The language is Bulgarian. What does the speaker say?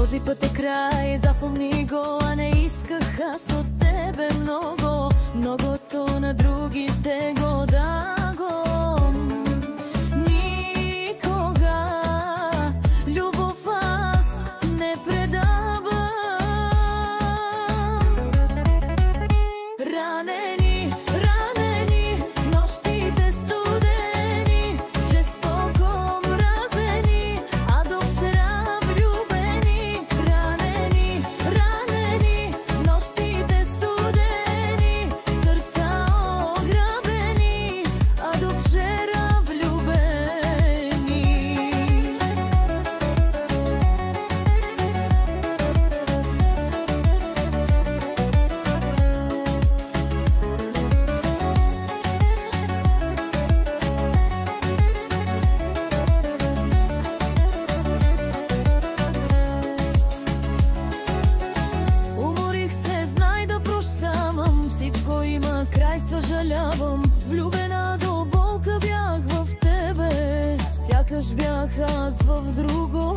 Този път е край, запомни го, а не исках аз от тебе много. Многото на другите го дагом. Никога любов аз не предавам. Ранени, ранени, нощите студени, жестоко мразени, а до вчера влюбени. Ранени, ранени, нощите студени, сърца ограбени, а до вчера влюбени. Уморих се, знай да прощавам, всичко има край, съжалявам. Влюбена до болка бях в тебе, сякаш бях аз в друго.